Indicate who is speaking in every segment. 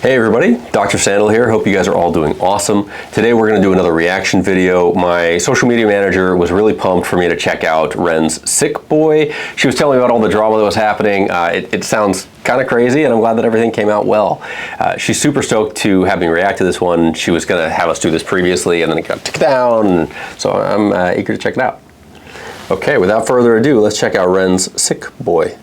Speaker 1: Hey everybody, Dr. Sandel here. Hope you guys are all doing awesome. Today we're going to do another reaction video. My social media manager was really pumped for me to check out Ren's Sick Boy. She was telling me about all the drama that was happening. It sounds kind of crazy, and I'm glad that everything came out well. She's super stoked to have me react to this one. She was going to have us do this previously, and then it got taken down, so I'm eager to check it out. Okay, without further ado, let's check out Ren's Sick Boy.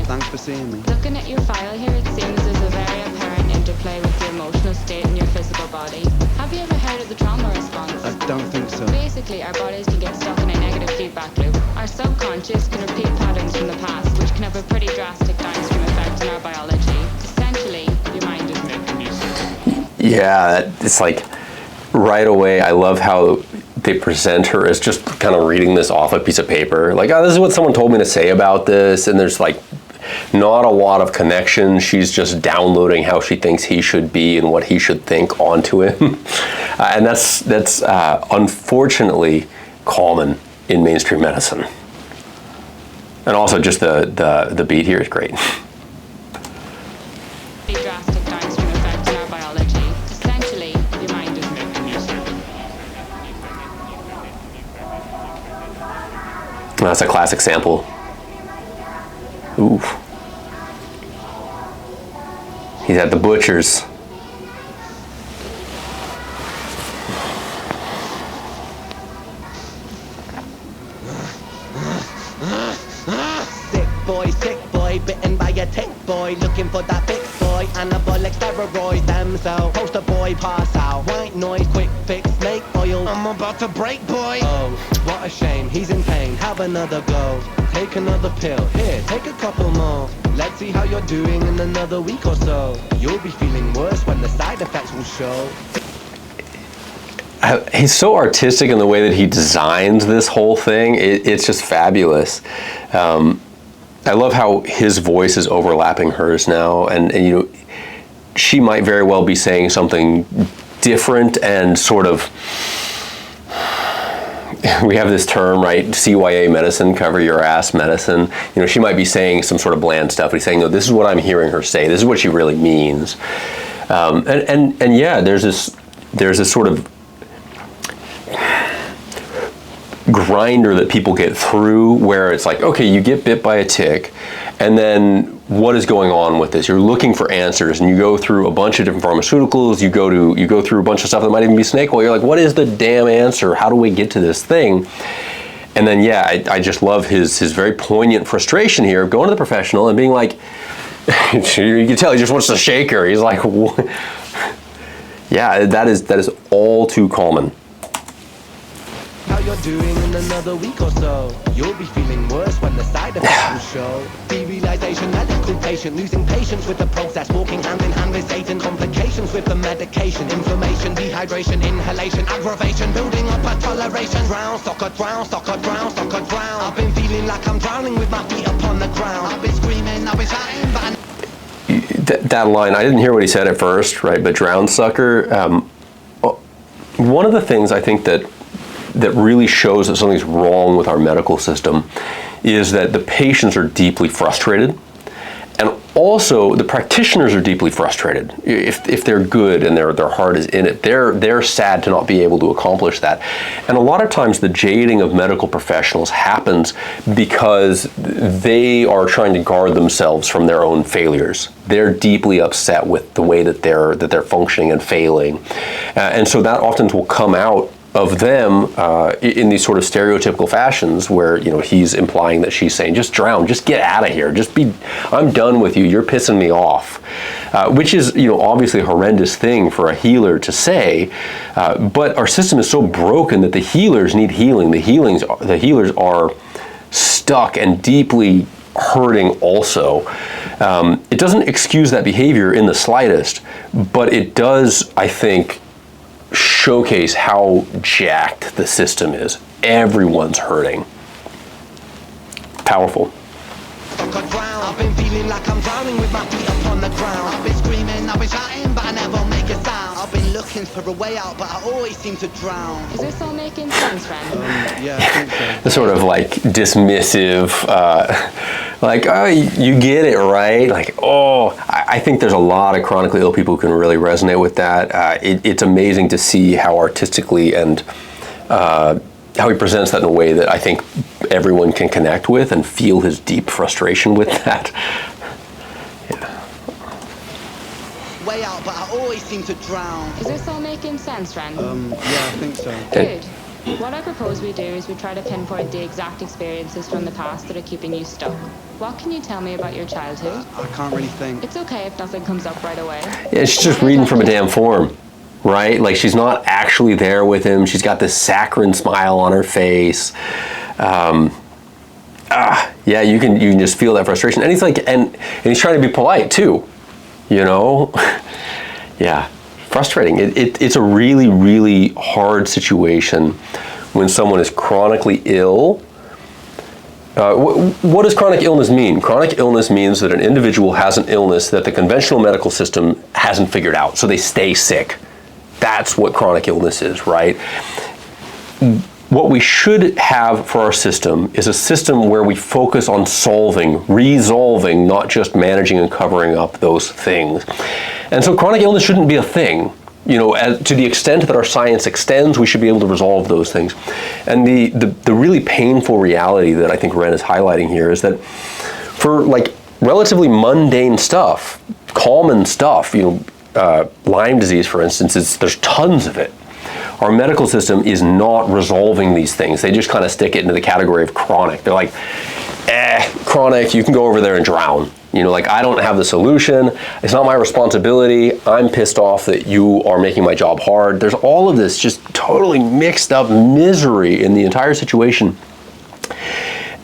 Speaker 2: Thanks for seeing me.
Speaker 3: Looking at your file here, it seems there's a very apparent interplay with your emotional state and your physical body. Have you ever heard of the trauma response?
Speaker 2: I don't think so.
Speaker 3: Basically, our bodies can get stuck in a negative feedback loop. Our subconscious can repeat patterns from the past, which can have a pretty drastic downstream effect on our biology. Essentially, your mind is making you sick.
Speaker 1: Yeah, it's like right away, I love how they present her as just kind of reading this off a piece of paper. Like, oh, this is what someone told me to say about this, and there's like not a lot of connection. She's just downloading how she thinks he should be and what he should think onto him. And that's unfortunately common in mainstream medicine. And also just the beat here is great.
Speaker 3: Drastic downstream effect on our biology. Essentially, your mind is making you sick.
Speaker 1: That's a classic sample. Ooh. He's at the butcher's.
Speaker 4: Sick boy, bitten by a tick boy, looking for that big boy, anabolic steroids, them so poster boy pass out, white noise, quick fix, snake oil, I'm about to break boy. Oh, what a shame, he's in pain, have another go, take another pill, here, take a couple more, let's see how you're doing in another week or so, you'll be feeling worse when the side effects will show.
Speaker 1: He's so artistic in the way that he designs this whole thing. It's just fabulous. I love how his voice is overlapping hers now, and you know, she might very well be saying something different and sort of, we have this term, right, CYA medicine, cover your ass medicine. You know, she might be saying some sort of bland stuff, but he's saying, no, this is what I'm hearing her say. This is what she really means. And yeah, there's this sort of grinder that people get through where it's like, okay, you get bit by a tick, and then what is going on with this? You're looking for answers, and you go through a bunch of different pharmaceuticals, you go through a bunch of stuff that might even be snake oil. You're like, what is the damn answer? How do we get to this thing? And then yeah, I just love his very poignant frustration here of going to the professional and being like, you can tell he just wants to shake her. He's like, what? Yeah, that is all too common.
Speaker 4: How you're doing in another week or so, you'll be feeling worse when the side effects will show. Derealization, medical patient, losing patience with the process, walking hand in hand with Satan, complications with the medication, inflammation, dehydration, inhalation, aggravation, building up a toleration. Drown, soccer, drown, soccer, drown, soccer, drown. I've been feeling like I'm drowning with my feet upon the ground. I've been screaming, I've been shouting, but
Speaker 1: that line, I didn't hear what he said at first, right? But drown sucker. One of the things I think that really shows that something's wrong with our medical system is that the patients are deeply frustrated, and also the practitioners are deeply frustrated. If they're good and their heart is in it, they're sad to not be able to accomplish that. And a lot of times the jading of medical professionals happens because they are trying to guard themselves from their own failures. They're deeply upset with the way that they're functioning and failing, and so that often will come out of them in these sort of stereotypical fashions where, you know, he's implying that she's saying, just drown, just get out of here, I'm done with you, you're pissing me off. Which is, you know, obviously a horrendous thing for a healer to say, but our system is so broken that the healers need healing. The healers are stuck and deeply hurting also. It doesn't excuse that behavior in the slightest, but it does, I think, showcase how jacked the system is. Everyone's hurting. Powerful. I've been feeling like I'm drowning with my feet upon the ground. I've been screaming, I've been shouting, but I never make
Speaker 2: looking for a way out, but I always seem to drown.
Speaker 3: Is this all making sense, friend?
Speaker 2: Yeah, I think so.
Speaker 1: The sort of like dismissive, like, oh, you get it, right? Like, oh, I think there's a lot of chronically ill people who can really resonate with that. It's amazing to see how artistically and how he presents that in a way that I think everyone can connect with and feel his deep frustration with that.
Speaker 2: Way out, but I always seem to drown.
Speaker 3: Is this all making sense, friend?
Speaker 2: Yeah, I think so.
Speaker 3: Good. What I propose we do is we try to pinpoint the exact experiences from the past that are keeping you stuck. What can you tell me about your childhood?
Speaker 2: I can't really think.
Speaker 3: It's okay if nothing comes up right away.
Speaker 1: Yeah, she's just reading from a damn form, right? Like, she's not actually there with him. She's got this saccharine smile on her face. Yeah, you can just feel that frustration. And he's like, and he's trying to be polite too, you know? Yeah, frustrating. It's a really, really hard situation when someone is chronically ill. What does chronic illness mean? Chronic illness means that an individual has an illness that the conventional medical system hasn't figured out, so they stay sick. That's what chronic illness is, right? What we should have for our system is a system where we focus on resolving, not just managing and covering up those things. And so chronic illness shouldn't be a thing. You know, to the extent that our science extends, we should be able to resolve those things. And the really painful reality that I think Ren is highlighting here is that for like relatively mundane stuff, common stuff, you know, Lyme disease, for instance, there's tons of it. Our medical system is not resolving these things. They just kind of stick it into the category of chronic. They're like, chronic, you can go over there and drown. You know, like, I don't have the solution. It's not my responsibility. I'm pissed off that you are making my job hard. There's all of this just totally mixed up misery in the entire situation.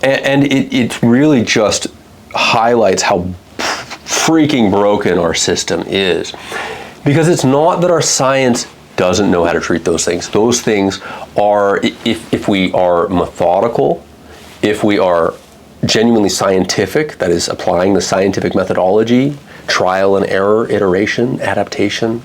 Speaker 1: And it really just highlights how freaking broken our system is. Because it's not that our science doesn't know how to treat those things. Those things are, if we are methodical, if we are genuinely scientific, that is applying the scientific methodology, trial and error, iteration, adaptation,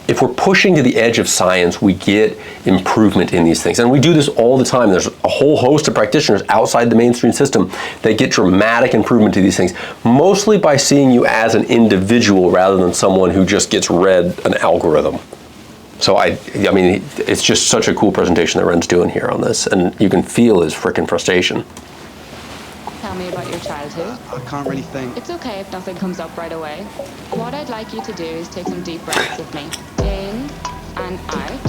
Speaker 1: if we're pushing to the edge of science, we get improvement in these things. And we do this all the time. There's a whole host of practitioners outside the mainstream system that get dramatic improvement to these things, mostly by seeing you as an individual rather than someone who just gets read an algorithm. So I mean, it's just such a cool presentation that Ren's doing here on this, and you can feel his frickin' frustration.
Speaker 3: Tell me about your childhood.
Speaker 2: I can't really think.
Speaker 3: It's okay if nothing comes up right away. What I'd like you to do is take some deep breaths with me. In and out.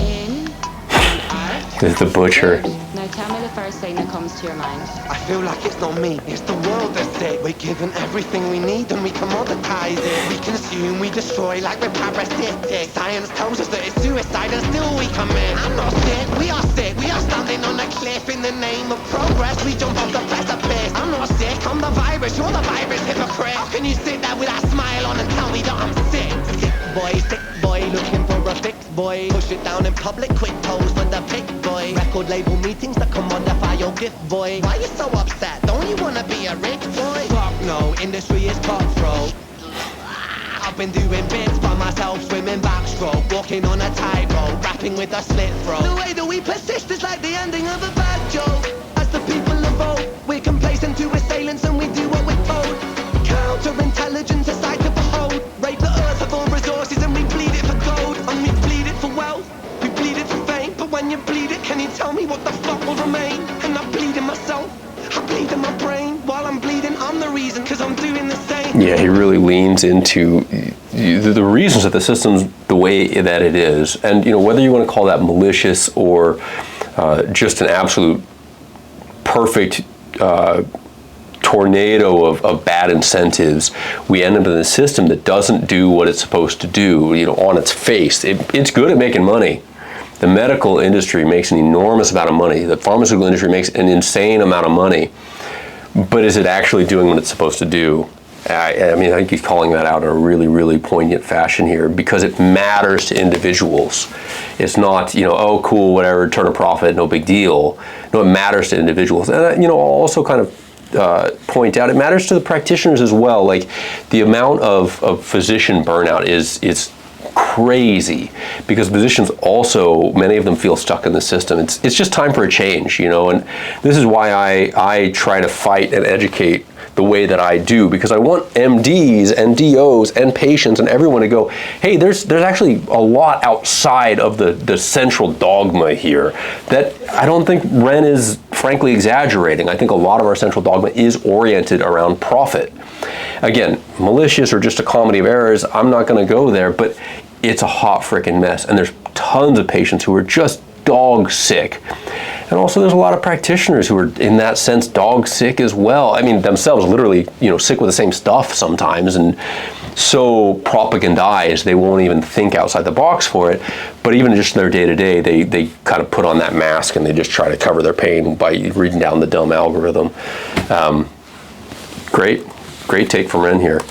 Speaker 3: In and out.
Speaker 1: This is the butcher.
Speaker 3: Good. Now tell me the first thing that comes to your mind.
Speaker 4: I feel like it's not me, it's the world that's sick. We're given everything we need and we commoditize it. We consume, we destroy like we're parasitic. Science tells us that it's suicide and still we commit. I'm not sick, we are sick. We are standing on a cliff in the name of progress. We jump off the precipice. I'm not sick, I'm the virus, you're the virus hypocrite. How can you sit there with that smile on and tell me that I'm sick? Sick boy, looking for a fix boy. Push it down in public, quick pose for the pick boy. Record label meetings that commodify your gift boy. Why you so upset? Don't you wanna be a rich boy? Fuck no, industry is cutthroat. I've been doing bits by myself, swimming backstroke, walking on a tightrope, rapping with a slit throat. The way that we persist is like the ending of a bad joke. As the people evoke, we're complacent to assailants and we do what we're told. Counterintelligence, a sight to behold. Rape the earth of all resources and we bleed it for gold. And we bleed it for wealth, we bleed it for fame. But when you bleed it, can you tell me what the fuck will remain? And I bleed in myself, I bleed in my brain. While I'm bleeding, I'm the reason, cause I'm doing the same.
Speaker 1: Yeah, he really leans into the reasons that the system's the way that it is. And, you know, whether you want to call that malicious or just an absolute perfect tornado of bad incentives, we end up in a system that doesn't do what it's supposed to do, you know, on its face. It's good at making money. The medical industry makes an enormous amount of money. The pharmaceutical industry makes an insane amount of money. But is it actually doing what it's supposed to do? I mean, I think he's calling that out in a really, really poignant fashion here, because it matters to individuals. It's not, you know, oh, cool, whatever, turn a profit, no big deal. No, it matters to individuals. And, you know, I'll also kind of point out, it matters to the practitioners as well. Like the amount of physician burnout is crazy, because physicians also, many of them feel stuck in the system. It's just time for a change, you know, and this is why I try to fight and educate the way that I do, because I want MDs and DOs and patients and everyone to go, hey, there's actually a lot outside of the central dogma here that I don't think Ren is frankly exaggerating. I think a lot of our central dogma is oriented around profit. Again, malicious or just a comedy of errors, I'm not going to go there, but it's a hot freaking mess, and there's tons of patients who are just dog sick. And also there's a lot of practitioners who are, in that sense, dog sick as well. I mean, themselves literally, you know, sick with the same stuff sometimes, and so propagandized they won't even think outside the box for it. But even just in their day-to-day, they kind of put on that mask and they just try to cover their pain by reading down the dumb algorithm. Great take from Ren here.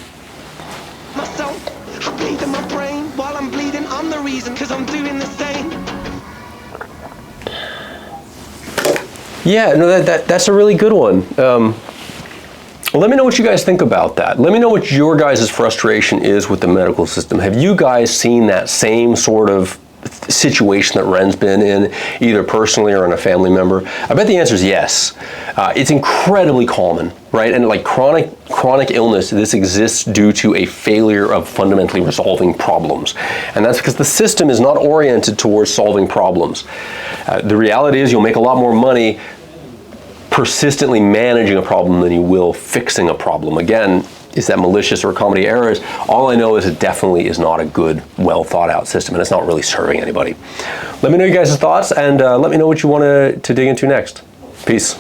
Speaker 4: Myself, I bleed in my brain while I'm bleeding. I'm the reason, 'cause I'm doing the same.
Speaker 1: Yeah, no, that's a really good one. Well, let me know what you guys think about that. Let me know what your guys' frustration is with the medical system. Have you guys seen that same sort of situation that Ren's been in, either personally or in a family member? I bet the answer is yes. It's incredibly common, right? And like chronic illness, this exists due to a failure of fundamentally resolving problems. And that's because the system is not oriented towards solving problems. The reality is you'll make a lot more money persistently managing a problem than you will fixing a problem. Again, is that malicious or comedy errors? All I know is it definitely is not a good, well thought out system, and it's not really serving anybody. Let me know your guys' thoughts, and let me know what you want to dig into next. Peace.